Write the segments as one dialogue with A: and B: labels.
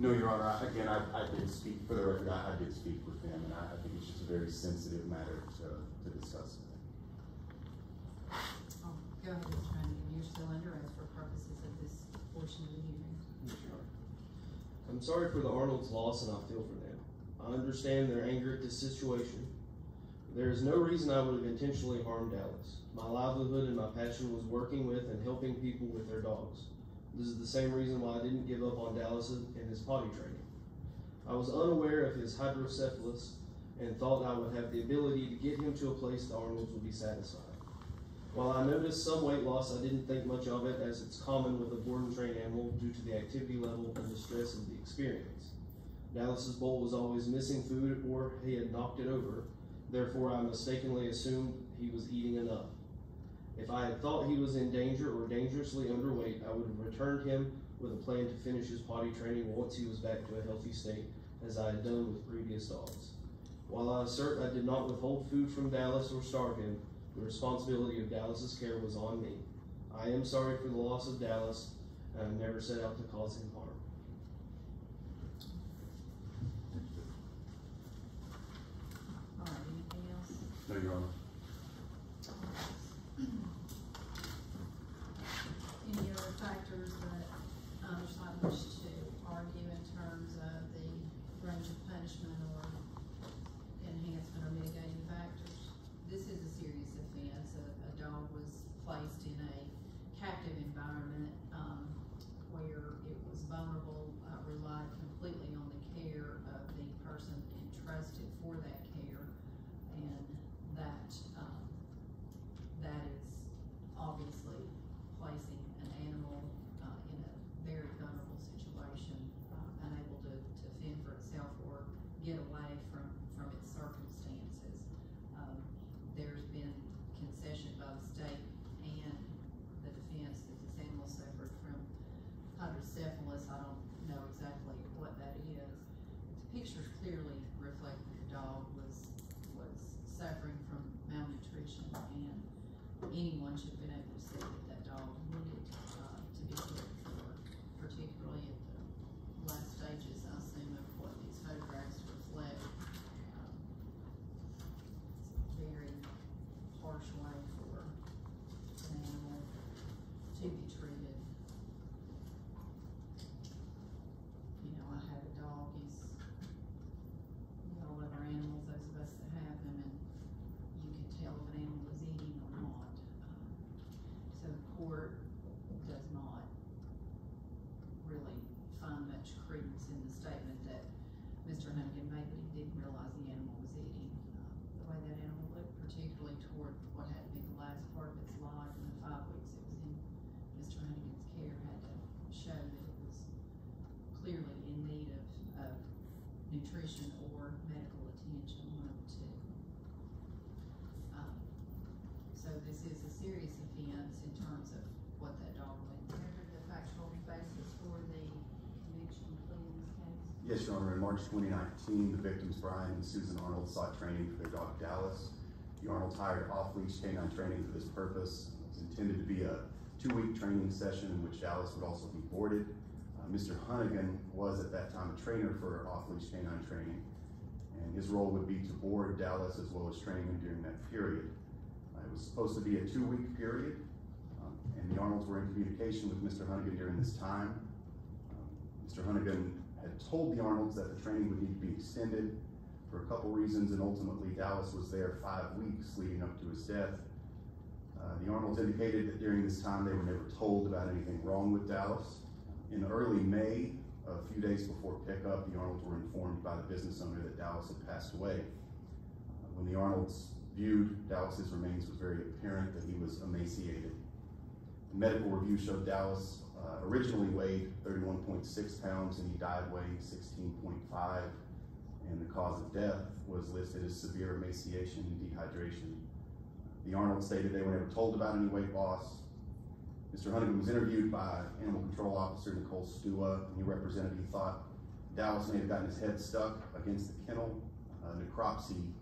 A: No, Your Honor, I did speak, for the record, I did speak with him, and I think it's just a very sensitive matter to discuss.
B: Oh, go ahead, Mr. Hannigan. You're still under oath for purposes of this portion of the hearing.
C: Yes, Your Honor. I'm sorry for the Arnold's loss, and I feel for them. I understand their anger at this situation. There is no reason I would have intentionally harmed Dallas. My livelihood and my passion was working with and helping people with their dogs. This is the same reason why I didn't give up on Dallas in his potty training. I was unaware of his hydrocephalus and thought I would have the ability to get him to a place the Arnolds would be satisfied. While I noticed some weight loss, I didn't think much of it, as it's common with a board and trained animal due to the activity level and the stress of the experience. Dallas's bowl was always missing food or he had knocked it over. Therefore, I mistakenly assumed he was eating enough. If I had thought he was in danger or dangerously underweight, I would have returned him with a plan to finish his potty training once he was back to a healthy state, as I had done with previous dogs. While I assert I did not withhold food from Dallas or starve him, the responsibility of Dallas's care was on me. I am sorry for the loss of Dallas, and I never set out to cause him harm.
B: All right, anything else?
A: No, Your Honor.
B: Any other factors that your side wish to argue in terms of the range of punishment or enhancement or mitigating factors? This is a serious offense. A dog was placed in a captive environment where it was vulnerable, relied completely on the care of the person entrusted for that care, and that is obviously placing an animal in a very vulnerable situation, unable to fend for itself or get away from its circumstances. There's been concession by the state and the defense that this animal suffered from hydrocephalus. I don't know exactly what that is. The pictures clearly reflect that the dog was suffering from malnutrition, and anyone should have been able to see that dog needed to be cared for, particularly at the last stages, I assume, of what these photographs reflect. It's a very harsh way for an animal to be treated. You know, I have a dog. We all love our animals, those of us that have them, and you can tell if an animal is eating or not. So the court does not really find much credence in the statement that Mr. Hannigan made that he didn't realize the animal was eating. The way that animal looked, particularly toward what had been the last part of its life in the 5 weeks it was in Mr. Hannigan's care, had to show that it was clearly in need of nutrition or medical attention, one of the two. So this is a serious offense in terms of what that dog went through. The factual basis for the conviction plea in this case?
A: Yes, Your Honor. In March 2019, the victims, Brian and Susan Arnold, sought training for their dog, Dallas. The Arnolds hired off-leash canine training for this purpose. It was intended to be a 2-week training session in which Dallas would also be boarded. Mr. Hannigan was at that time a trainer for off-leash canine training, and his role would be to board Dallas as well as train him during that period. It was supposed to be a 2-week period, and the Arnolds were in communication with Mr. Hannigan during this time. Mr. Hannigan had told the Arnolds that the training would need to be extended for a couple reasons, and ultimately Dallas was there 5 weeks leading up to his death. The Arnolds indicated that during this time they were never told about anything wrong with Dallas. In early May, a few days before pickup, the Arnolds were informed by the business owner that Dallas had passed away. When the Arnolds viewed Dallas's remains, it was very apparent that he was emaciated. The medical review showed Dallas originally weighed 31.6 pounds and he died weighing 16.5, and the cause of death was listed as severe emaciation and dehydration. The Arnolds stated they were never told about any weight loss. Mr. Hannigan was interviewed by Animal Control Officer Nicole Stua, and he represented he thought Dallas may have gotten his head stuck against the kennel. Necropsy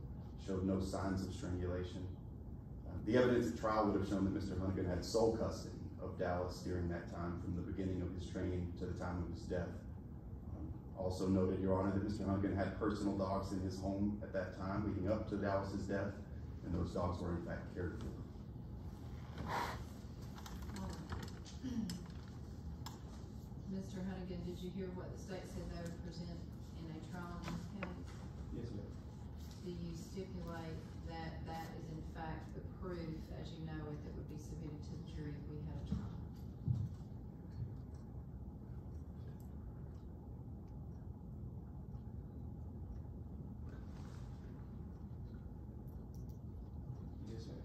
A: showed no signs of strangulation. The evidence at trial would have shown that Mr. Hannigan had sole custody of Dallas during that time, from the beginning of his training to the time of his death. Also noted, Your Honor, that Mr. Hunkin had personal dogs in his home at that time leading up to Dallas's death, and those dogs were in fact cared for.
B: Mr. Hunnigan, did you hear what the state said they would present in a trial in this case?
C: Yes, ma'am.
B: Do you stipulate that that is in fact the proof, as you know it, that would be submitted to the jury if we had a trial?
C: Yes, ma'am.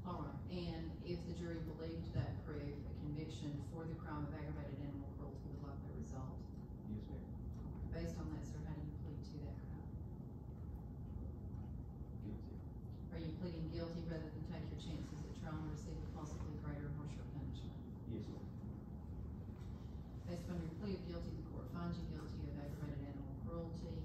B: All right, and if the jury believed that proof, a conviction for the crime of aggravated animal cruelty would likely result?
C: Yes, ma'am.
B: Based on that, sir, how do you plead to that crime?
C: Guilty.
B: Are you pleading guilty rather than take your chances at trial and receive a possibly greater or harsher punishment?
C: Yes, ma'am.
B: Based on your plea of guilty, the court finds you guilty of aggravated animal cruelty.